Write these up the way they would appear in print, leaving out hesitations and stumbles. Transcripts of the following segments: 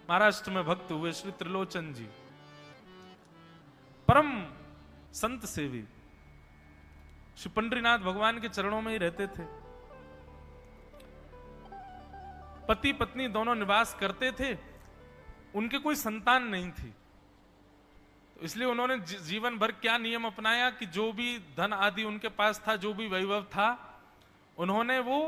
महाराष्ट्र में भक्त हुए श्री त्रिलोचन जी, परम संत सेवी, श्री पंडरीनाथ भगवान के चरणों में ही रहते थे। पति पत्नी दोनों निवास करते थे, उनके कोई संतान नहीं थी, तो इसलिए उन्होंने जीवन भर क्या नियम अपनाया कि जो भी धन आदि उनके पास था, जो भी वैभव था, उन्होंने वो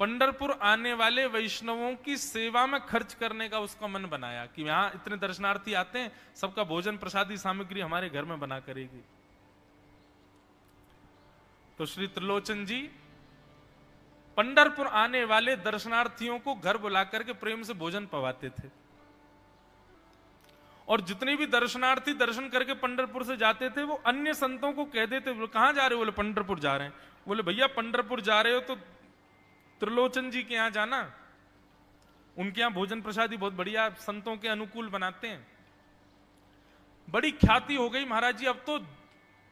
पंढरपुर आने वाले वैष्णवों की सेवा में खर्च करने का उसका मन बनाया कि यहां इतने दर्शनार्थी आते हैं, सबका भोजन प्रसादी सामग्री हमारे घर में बना करेगी। तो श्री त्रिलोचन जी पंढरपुर आने वाले दर्शनार्थियों को घर बुलाकर के प्रेम से भोजन पवाते थे, और जितने भी दर्शनार्थी दर्शन करके पंढरपुर से जाते थे वो अन्य संतों को कह देते, बोले कहां जा रहे हो? बोले पंढरपुर जा रहे हैं। बोले भैया पंढरपुर जा रहे हो तो त्रिलोचन जी के यहां जाना, उनके यहां भोजन प्रसादी बहुत बढ़िया संतों के अनुकूल बनाते हैं। बड़ी ख्याति हो गई महाराज जी, अब तो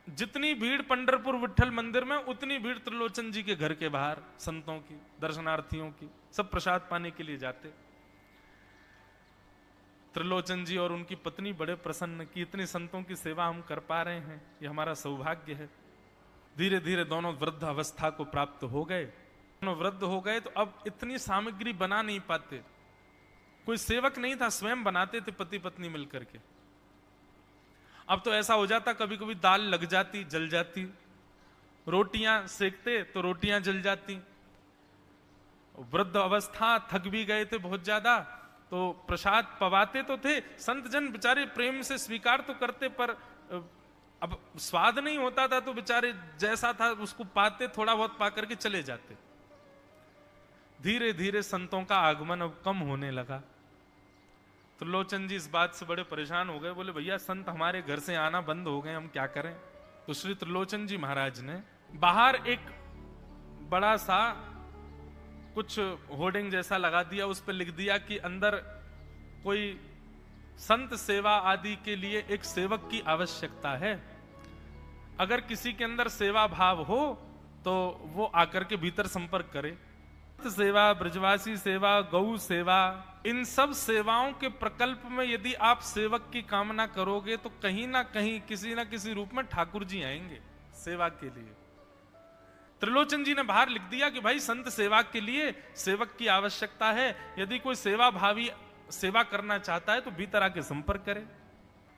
जितनी भीड़ पंढरपुर विठल मंदिर में, उतनी भीड़ त्रिलोचन जी के घर के बाहर संतों की, दर्शनार्थियों की, सब प्रसाद पाने के लिए जाते। त्रिलोचन जी और उनकी पत्नी बड़े प्रसन्न कि इतनी संतों की सेवा हम कर पा रहे हैं, ये हमारा सौभाग्य है। धीरे धीरे दोनों वृद्ध अवस्था को प्राप्त हो गए। दोनों वृद्ध हो गए तो अब इतनी सामग्री बना नहीं पाते, कोई सेवक नहीं था, स्वयं बनाते थे पति पत्नी मिलकर के। अब तो ऐसा हो जाता, कभी कभी दाल लग जाती, जल जाती, रोटियां सेकते तो रोटियां जल जाती। वृद्ध अवस्था, थक भी गए थे बहुत ज्यादा, तो प्रसाद पवाते तो थे, संत जन बेचारे प्रेम से स्वीकार तो करते, पर अब स्वाद नहीं होता था, तो बेचारे जैसा था उसको पाते, थोड़ा बहुत पा करके चले जाते। धीरे धीरे संतों का आगमन अब कम होने लगा। त्रिलोचन जी इस बात से बड़े परेशान हो गए, बोले भैया संत हमारे घर से आना बंद हो गए, हम क्या करें? तो श्री त्रिलोचन जी महाराज ने बाहर एक बड़ा सा कुछ होर्डिंग जैसा लगा दिया, उस पर लिख दिया कि अंदर कोई संत सेवा आदि के लिए एक सेवक की आवश्यकता है, अगर किसी के अंदर सेवा भाव हो तो वो आकर के भीतर संपर्क करे। सेवा, ब्रजवासी सेवा, गौ सेवा, इन सब सेवाओं के प्रकल्प में यदि आप सेवक की कामना करोगे तो कहीं ना कहीं किसी ना किसी रूप में ठाकुर जी आएंगे सेवा के लिए। त्रिलोचन जी ने बाहर लिख दिया कि भाई संत सेवा के लिए सेवक की आवश्यकता है, यदि कोई सेवा भावी सेवा करना चाहता है तो भीतर आके संपर्क करे।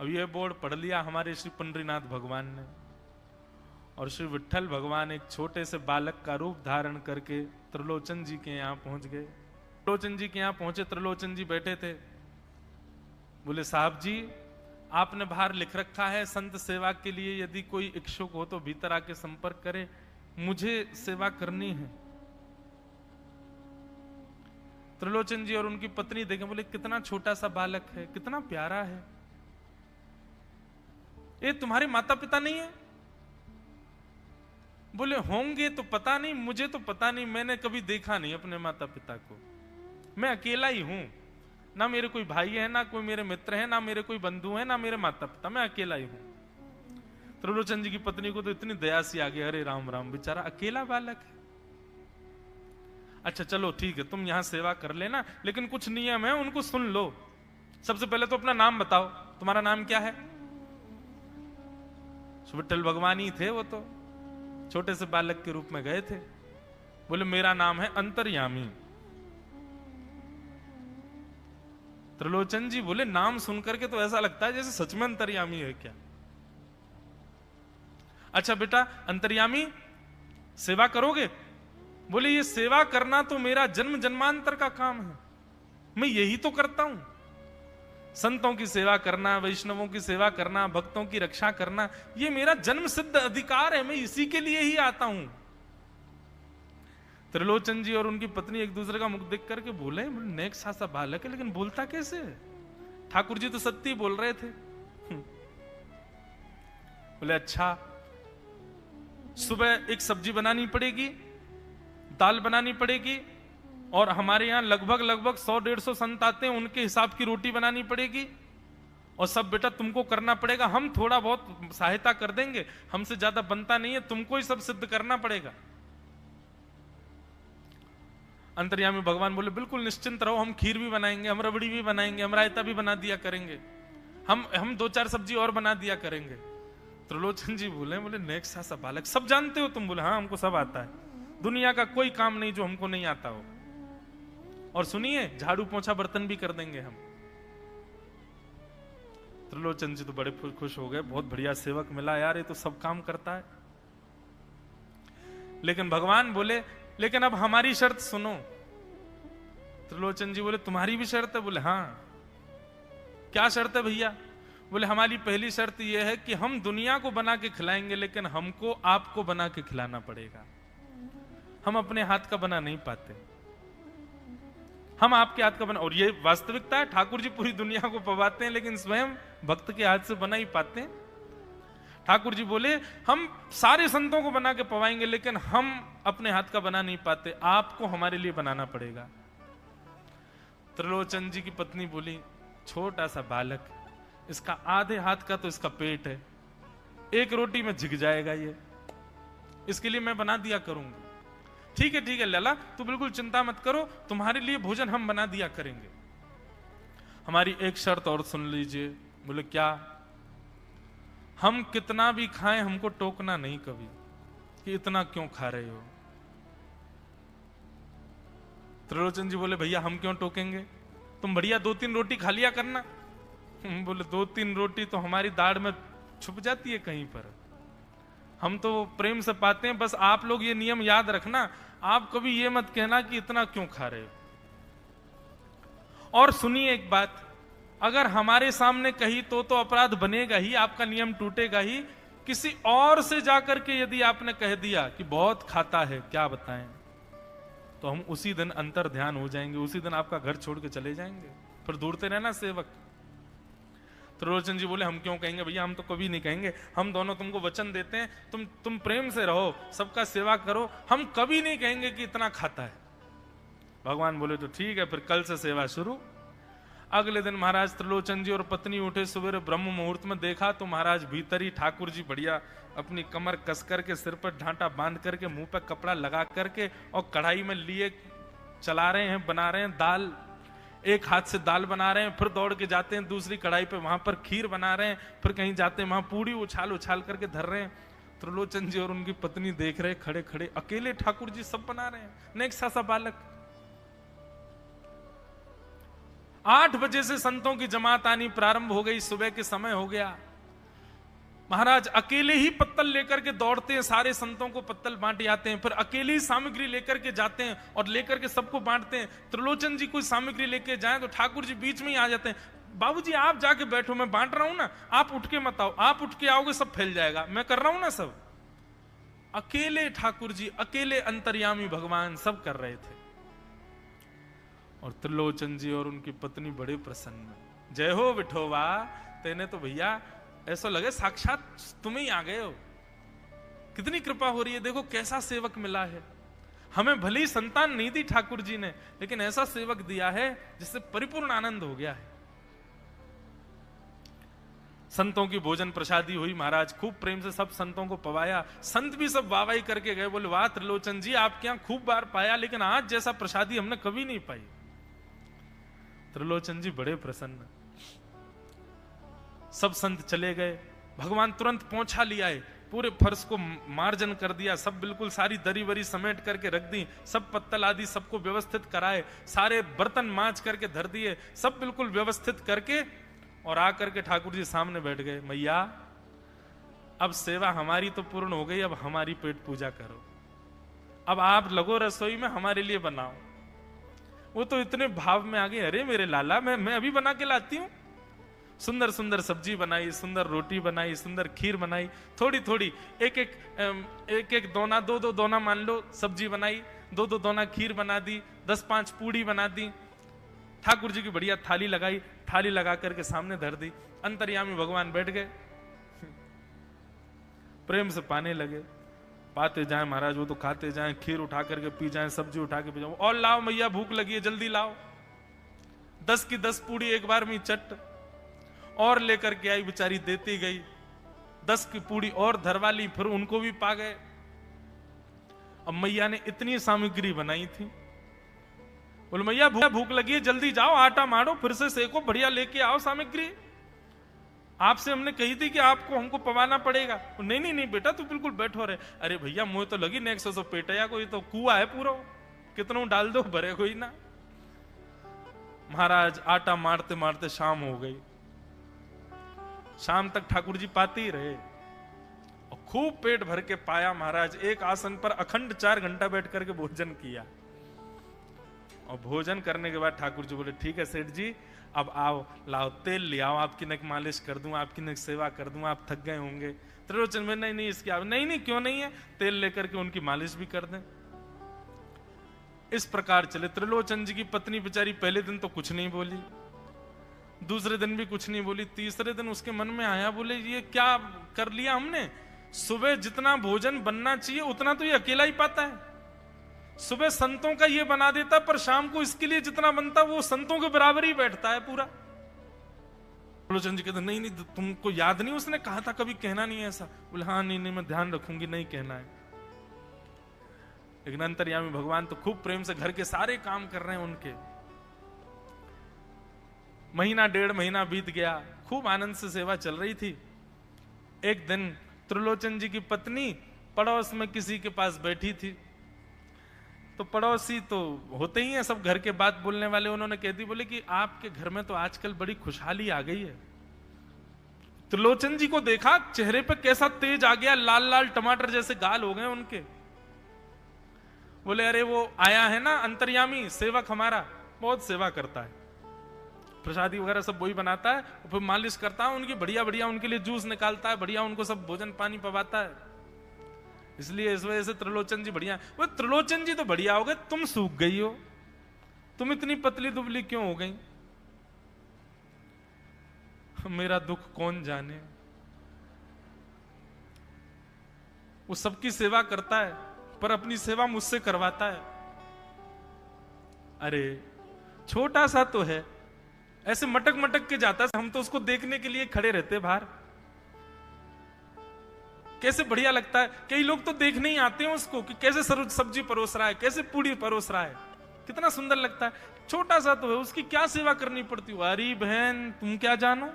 अब यह बोर्ड पढ़ लिया हमारे श्री पंडरीनाथ भगवान ने, और श्री विठल भगवान एक छोटे से बालक का रूप धारण करके त्रिलोचन जी के यहाँ पहुंच गए। त्रिलोचन जी के यहाँ पहुंचे, त्रिलोचन जी बैठे थे। बोले साहब जी, आपने बाहर लिख रखा है संत सेवा के लिए यदि कोई इच्छुक हो तो भीतर आके संपर्क करे, मुझे सेवा करनी है। त्रिलोचन जी और उनकी पत्नी देखे, बोले कितना छोटा सा बालक है, कितना प्यारा है, ये तुम्हारे माता पिता नहीं है? बोले होंगे तो पता नहीं, मुझे तो पता नहीं, मैंने कभी देखा नहीं अपने माता पिता को, मैं अकेला ही हूं, ना मेरे कोई भाई है, ना कोई मेरे मित्र है, ना मेरे कोई बंधु है, ना मेरे माता पिता, मैं अकेला ही हूं। त्रिलोचन जी की पत्नी को तो इतनी दया सी आ गई, अरे राम राम, बेचारा अकेला बालक है। अच्छा चलो ठीक है, तुम यहां सेवा कर लेना, लेकिन कुछ नियम है उनको सुन लो। सबसे पहले तो अपना नाम बताओ, तुम्हारा नाम क्या है? विठल भगवान ही थे वो, तो छोटे से बालक के रूप में गए थे। बोले मेरा नाम है अंतर्यामी। त्रिलोचन जी बोले नाम सुनकर के तो ऐसा लगता है जैसे सच में अंतर्यामी है क्या? अच्छा बेटा अंतर्यामी, सेवा करोगे? बोले ये सेवा करना तो मेरा जन्म जन्मांतर का काम है, मैं यही तो करता हूं। संतों की सेवा करना, वैष्णवों की सेवा करना, भक्तों की रक्षा करना, ये मेरा जन्म सिद्ध अधिकार है, मैं इसी के लिए ही आता हूं। त्रिलोचन जी और उनकी पत्नी एक दूसरे का मुख देख करके बोले, नेक सा बालक है लेकिन बोलता कैसे? ठाकुर जी तो सत्य बोल रहे थे। बोले अच्छा, सुबह एक सब्जी बनानी पड़ेगी, दाल बनानी पड़ेगी, और हमारे यहां लगभग 100-150 संत आते हैं, उनके हिसाब की रोटी बनानी पड़ेगी, और सब बेटा तुमको करना पड़ेगा, हम थोड़ा बहुत सहायता कर देंगे, हमसे ज्यादा बनता नहीं है, तुमको ही सब सिद्ध करना पड़ेगा। अंतर्यामी भगवान बोले बिल्कुल निश्चिंत रहो, हम खीर भी बनाएंगे, हम रबड़ी भी बनाएंगे, हम रायता भी बना दिया करेंगे, हम 2-4 सब्जी और बना दिया करेंगे। त्रिलोचन जी बोले नेक्स्ट सा बालक, सब जानते हो तुम? बोले हाँ हमको सब आता है, दुनिया का कोई काम नहीं जो हमको नहीं आता हो, और सुनिए झाड़ू पोछा बर्तन भी कर देंगे हम। त्रिलोचन जी तो बड़े खुश हो गए, बहुत बढ़िया सेवक मिला यार, ये तो सब काम करता है। लेकिन भगवान बोले लेकिन अब हमारी शर्त सुनो। त्रिलोचन जी बोले तुम्हारी भी शर्त है? बोले हाँ। क्या शर्त है भैया? बोले हमारी पहली शर्त यह है कि हम दुनिया को बना के खिलाएंगे, लेकिन हमको आपको बना के खिलाना पड़ेगा, हम अपने हाथ का बना नहीं पाते, हम आपके हाथ का बना। और ये वास्तविकता है, ठाकुर जी पूरी दुनिया को पवाते हैं लेकिन स्वयं भक्त के हाथ से बना ही पाते हैं। ठाकुर जी बोले हम सारे संतों को बना के पवाएंगे, लेकिन हम अपने हाथ का बना नहीं पाते, आपको हमारे लिए बनाना पड़ेगा। त्रिलोचन जी की पत्नी बोली छोटा सा बालक, इसका आधे हाथ का तो इसका पेट है, एक रोटी में झिक जाएगा ये, इसके लिए मैं बना दिया करूंगी। ठीक है लला, तू बिल्कुल चिंता मत करो, तुम्हारे लिए भोजन हम बना दिया करेंगे। हमारी एक शर्त और सुन लीजिए। बोले क्या? हम कितना भी खाएं हमको टोकना नहीं कभी कि इतना क्यों खा रहे हो। त्रिलोचन जी बोले भैया हम क्यों टोकेंगे, तुम बढ़िया 2-3 रोटी खा लिया करना। बोले 2-3 रोटी तो हमारी दाढ़ में छुप जाती है कहीं पर, हम तो प्रेम से पाते हैं। बस आप लोग ये नियम याद रखना, आप कभी ये मत कहना कि इतना क्यों खा रहे हो। और सुनिए एक बात, अगर हमारे सामने कही तो अपराध बनेगा ही, आपका नियम टूटेगा ही। किसी और से जाकर के यदि आपने कह दिया कि बहुत खाता है, क्या बताएं, तो हम उसी दिन अंतर ध्यान हो जाएंगे, उसी दिन आपका घर छोड़ के चले जाएंगे, फिर दूरते रहना सेवक। त्रिलोचन जी बोले हम क्यों कहेंगे भैया, हम तो कभी नहीं कहेंगे, हम दोनों तुमको वचन देते हैं, तुम प्रेम से रहो, सबका सेवा करो, हम कभी नहीं कहेंगे कि इतना खाता है। भगवान बोले तो ठीक है, फिर कल से सेवा शुरू। अगले दिन महाराज त्रिलोचन जी और पत्नी उठे सवेरे ब्रह्म मुहूर्त में, देखा तो महाराज भीतर ही ठाकुर जी बढ़िया अपनी कमर कस करके, सिर पर ढांटा बांध करके, मुंह पर कपड़ा लगा करके और कढ़ाई में लिए चला रहे हैं, बना रहे हैं दाल। एक हाथ से दाल बना रहे हैं, फिर दौड़ के जाते हैं दूसरी कढ़ाई पे, वहां पर खीर बना रहे हैं, फिर कहीं जाते हैं वहां पूड़ी उछाल उछाल करके धर रहे हैं। त्रिलोचन जी और उनकी पत्नी देख रहे खड़े खड़े, अकेले ठाकुर जी सब बना रहे हैं, नेक्स्ट सा बालक। 8 बजे से संतों की जमात आनी प्रारंभ हो गई, सुबह के समय हो गया। महाराज अकेले ही पत्तल लेकर के दौड़ते हैं, सारे संतों को पत्तल बांट जाते हैं, फिर अकेले ही सामग्री लेकर के जाते हैं और लेकर के सबको बांटते हैं। त्रिलोचन जी कोई सामग्री लेके जाएं तो ठाकुर जी बीच में ही आ जाते हैं, बाबूजी आप जाके बैठो, मैं बांट रहा हूं ना, आप उठ के मत आओ, आप उठ के आओगे सब फैल जाएगा, मैं कर रहा हूं ना सब। अकेले ठाकुर जी, अकेले अंतर्यामी भगवान सब कर रहे थे। और त्रिलोचन जी और उनकी पत्नी बड़े प्रसन्न, जय हो विठोबा, तेने तो भैया ऐसा लगे साक्षात तुम ही आ गए हो, कितनी कृपा हो रही है, देखो कैसा सेवक मिला है। हमें भली संतान नहीं दी ठाकुर जी ने, लेकिन ऐसा सेवक दिया है जिससे परिपूर्ण आनंद हो गया है। संतों की भोजन प्रसादी हुई, महाराज खूब प्रेम से सब संतों को पवाया, संत भी सब वाहवाही करके गए, बोले वाह त्रिलोचन जी आपके यहां खूब बार पाया, लेकिन आज जैसा प्रसादी हमने कभी नहीं पाई। त्रिलोचन जी बड़े प्रसन्न। सब संत चले गए, भगवान तुरंत पहुंचा लिया है, पूरे फर्श को मार्जन कर दिया, सब बिल्कुल सारी दरी वरी समेट करके रख दी, सब पत्तल आदि सबको व्यवस्थित कराए, सारे बर्तन मांज करके धर दिए, सब बिल्कुल व्यवस्थित करके, और आकर के ठाकुर जी सामने बैठ गए। मैया अब सेवा हमारी तो पूर्ण हो गई, अब हमारी पेट पूजा करो, अब आप लगो रसोई में, हमारे लिए बनाओ। वो तो इतने भाव में आ गए, अरे मेरे लाला मैं अभी बना के लाती हूं। सुंदर सुंदर सब्जी बनाई, सुंदर रोटी बनाई, सुंदर खीर बनाई, थोड़ी थोड़ी एक एक दोना, 2-2 दोना मान लो सब्जी बनाई, 2-2 दोना खीर बना दी, 10-5 पूड़ी बना दी, ठाकुर जी की बढ़िया थाली लगाई, थाली लगा करके सामने धर दी। अंतर्यामी भगवान बैठ गए, प्रेम से पाने लगे, पाते जाए महाराज, वो तो खाते जाए, खीर उठा करके पी जाए, सब्जी उठा के पी जाए, और लाओ मैया भूख लगी है जल्दी लाओ। 10 की 10 पूड़ी एक बार में चट और लेकर के आई, बेचारी देती गई, 10 की पूड़ी और धरवा ली, फिर उनको भी पा गए। अब मैया ने इतनी सामग्री बनाई थी, बोले मैया भूख लगी है, जल्दी जाओ आटा मारो, फिर से सेको, बढ़िया लेके आओ सामग्री, आपसे हमने कही थी कि आपको हमको पवाना पड़ेगा। नहीं नहीं नहीं बेटा तू बिल्कुल बैठो रहे। अरे भैया मुझे तो लगी नेक्स्ट सो पेटया को, ये तो कुआ है पूरा, कितना डाल दो भरे कोई ना। महाराज आटा मारते मारते शाम हो गई, शाम तक ठाकुर जी पाते ही रहे और खूब पेट भर के पाया। महाराज एक आसन पर अखंड 4 घंटा बैठ करके भोजन किया और भोजन करने के बाद ठाकुर जी बोले ठीक है सेठ जी अब आओ, लाओ तेल ले आओ, आपकी नक मालिश कर दूं, आपकी नक सेवा कर दूं, आप थक गए होंगे। त्रिलोचन में नहीं नहीं इसकी नहीं नहीं क्यों नहीं है, तेल लेकर के उनकी मालिश भी कर दें। इस प्रकार चले। त्रिलोचन जी की पत्नी बेचारी पहले दिन तो कुछ नहीं बोली, दूसरे दिन भी कुछ नहीं बोली, तीसरे दिन उसके मन में आया, बोले ये क्या कर लिया हमने, सुबह जितना भोजन बनना चाहिए उतना तो ये अकेला ही पाता है, सुबह संतों का ये बना देता पर शाम को इसके लिए जितना बनता वो संतों के बराबर ही बैठता है पूरा। त्रिलोचन जी कहते नहीं नहीं तुमको याद नहीं उसने कहा था कभी कहना नहीं है ऐसा। बोले हाँ नहीं नहीं मैं ध्यान रखूंगी, नहीं कहना है। लेकिन अंतर्यामी भगवान तो खूब प्रेम से घर के सारे काम कर रहे हैं उनके। महीना 1.5 महीना बीत गया, खूब आनंद से सेवा चल रही थी। एक दिन त्रिलोचन जी की पत्नी पड़ोस में किसी के पास बैठी थी, तो पड़ोसी तो होते ही हैं सब घर के बात बोलने वाले, उन्होंने कह दी बोले कि आपके घर में तो आजकल बड़ी खुशहाली आ गई है। त्रिलोचन जी को देखा चेहरे पे कैसा तेज आ गया, लाल लाल टमाटर जैसे गाल हो गए उनके। बोले अरे वो आया है ना अंतर्यामी सेवक हमारा, बहुत सेवा करता है, प्रसादी वगैरह सब वही बनाता है, फिर मालिश करता है उनकी, बढ़िया बढ़िया उनके लिए जूस निकालता है, बढ़िया उनको सब भोजन पानी पवाता है, इसलिए इस वजह से त्रिलोचन जी बढ़िया। वो त्रिलोचन जी तो बढ़िया हो गए, तुम सूख गई हो, तुम इतनी पतली दुबली क्यों हो गई, मेरा दुख कौन जाने। वो सबकी सेवा करता है पर अपनी सेवा मुझसे करवाता है। अरे छोटा सा तो है, ऐसे मटक मटक के जाता है, हम तो उसको देखने के लिए खड़े रहते बाहर, कैसे बढ़िया लगता है। कई लोग तो देखने ही आते हैं उसको कि कैसे सब्जी परोस रहा है, कैसे पूड़ी परोस रहा है, कितना सुंदर लगता है। छोटा सा तो है, उसकी क्या सेवा करनी पड़ती है। अरे बहन तुम क्या जानो,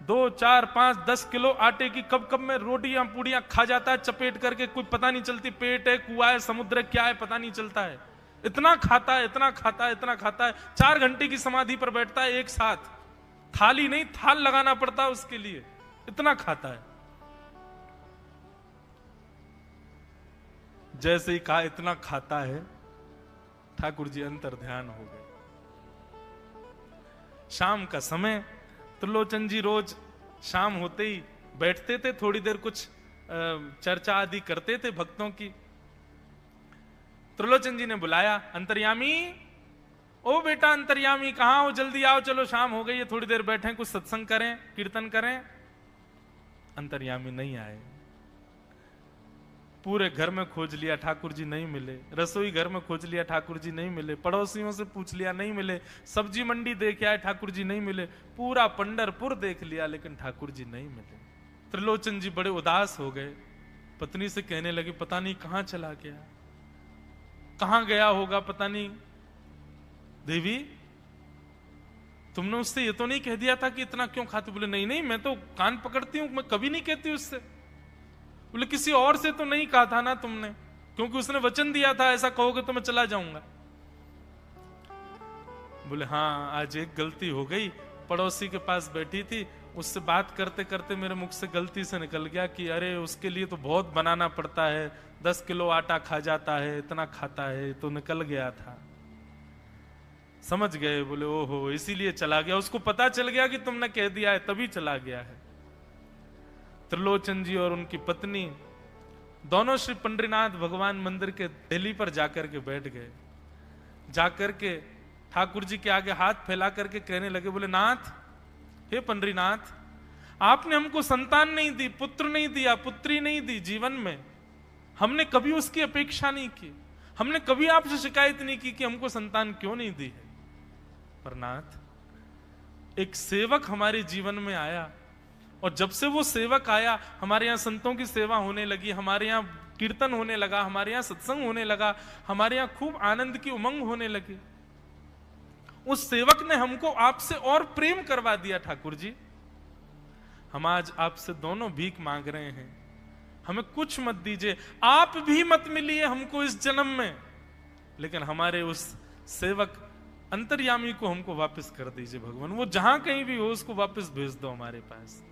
2, 4, 5, 10 किलो आटे की कब कब में रोटियां पूड़ियां खा जाता है चपेट करके, कुछ पता नहीं चलती, पेट है कुआ है समुद्र है क्या है पता नहीं चलता है, इतना खाता है इतना खाता है इतना खाता है। 4 घंटे की समाधि पर बैठता है एक साथ, थाली नहीं थाल लगाना पड़ता है उसके लिए, इतना खाता है। जैसे ही कहा इतना खाता है, ठाकुर जी अंतर ध्यान हो गए। शाम का समय, त्रिलोचन जी रोज शाम होते ही बैठते थे, थोड़ी देर कुछ चर्चा आदि करते थे भक्तों की। त्रिलोचन जी ने बुलाया, अंतर्यामी, ओ बेटा अंतर्यामी कहां हो, जल्दी आओ, चलो शाम हो गई है, थोड़ी देर बैठे कुछ सत्संग करें कीर्तन करें। अंतर्यामी नहीं आए, पूरे घर में खोज लिया ठाकुर जी नहीं मिले, रसोई घर में खोज लिया ठाकुर जी नहीं मिले, पड़ोसियों से पूछ लिया नहीं मिले, सब्जी मंडी देख आए ठाकुर जी नहीं मिले, पूरा पंढरपुर देख लिया लेकिन ठाकुर जी नहीं मिले। त्रिलोचन जी बड़े उदास हो गए, पत्नी से कहने लगे पता नहीं कहां चला गया, कहां गया होगा पता नहीं। देवी तुमने उससे ये तो नहीं कह दिया था कि इतना क्यों खाते। बोले नहीं नहीं मैं तो कान पकड़ती हूं, मैं कभी नहीं कहती उससे। बोले किसी और से तो नहीं कहा था ना तुमने, क्योंकि उसने वचन दिया था ऐसा कहोगे तो मैं चला जाऊंगा। बोले हाँ आज एक गलती हो गई, पड़ोसी के पास बैठी थी, उससे बात करते करते मेरे मुख से गलती से निकल गया कि अरे उसके लिए तो बहुत बनाना पड़ता है, 10 किलो आटा खा जाता है, इतना खाता है, तो निकल गया था। समझ गए? बोले ओहो इसीलिए चला गया, उसको पता चल गया कि तुमने कह दिया है तभी चला गया है। त्रिलोचन जी और उनकी पत्नी दोनों श्री पंडरीनाथ भगवान मंदिर के दहली पर जाकर के बैठ गए। जाकर के ठाकुर जी के आगे हाथ फैला करके कहने लगे, बोले नाथ, हे पंडरीनाथ, आपने हमको संतान नहीं दी, पुत्र नहीं दिया, पुत्री नहीं दी जीवन में, हमने कभी उसकी अपेक्षा नहीं की, हमने कभी आपसे शिकायत नहीं की कि हमको संतान क्यों नहीं दी है। पर नाथ, एक सेवक हमारे जीवन में आया और जब से वो सेवक आया हमारे यहाँ संतों की सेवा होने लगी, हमारे यहाँ कीर्तन होने लगा, हमारे यहाँ सत्संग होने लगा, हमारे यहाँ खूब आनंद की उमंग होने लगी। उस सेवक ने हमको आपसे और प्रेम करवा दिया। ठाकुर जी, हम आज आपसे दोनों भीख मांग रहे हैं, हमें कुछ मत दीजिए, आप भी मत मिलिए हमको इस जन्म में, लेकिन हमारे उस सेवक अंतर्यामी को हमको वापस कर दीजिए भगवान, वो जहां कहीं भी हो उसको वापस भेज दो हमारे पास।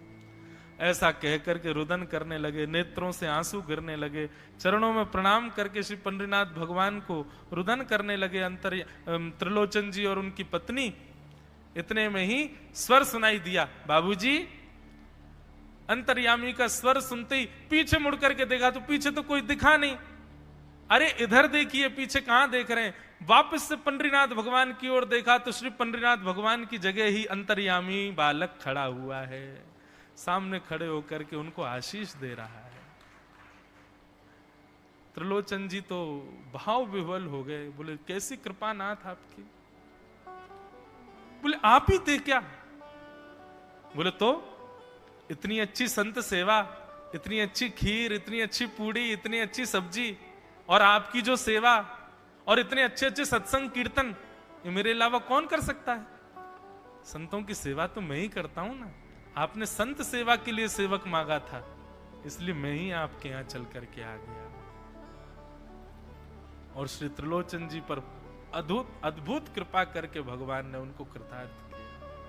ऐसा कह करके रुदन करने लगे, नेत्रों से आंसू गिरने लगे, चरणों में प्रणाम करके श्री पंडरीनाथ भगवान को रुदन करने लगे त्रिलोचन जी और उनकी पत्नी। इतने में ही स्वर सुनाई दिया, बाबूजी। अंतर्यामी का स्वर सुनते ही पीछे मुड़ करके देखा तो पीछे तो कोई दिखा नहीं। अरे इधर देखिए, पीछे कहां देख रहे हैं? वापस से पंडरीनाथ भगवान की ओर देखा तो श्री पंडरीनाथ भगवान की जगह ही अंतर्यामी बालक खड़ा हुआ है, सामने खड़े होकर के उनको आशीष दे रहा है। त्रिलोचन जी तो भाव विह्वल हो गए, बोले कैसी कृपा नाथ आपकी। बोले आप ही थे क्या? बोले तो इतनी अच्छी संत सेवा, इतनी अच्छी खीर, इतनी अच्छी पूड़ी, इतनी अच्छी सब्जी, और आपकी जो सेवा और इतने अच्छे अच्छे सत्संग कीर्तन, ये मेरे अलावा कौन कर सकता है? संतों की सेवा तो मैं ही करता हूं ना। आपने संत सेवा के लिए सेवक मांगा था, इसलिए मैं ही आपके यहां चल करके आ गया। और श्री त्रिलोचन जी पर अद्भुत कृपा करके भगवान ने उनको कृतार्थ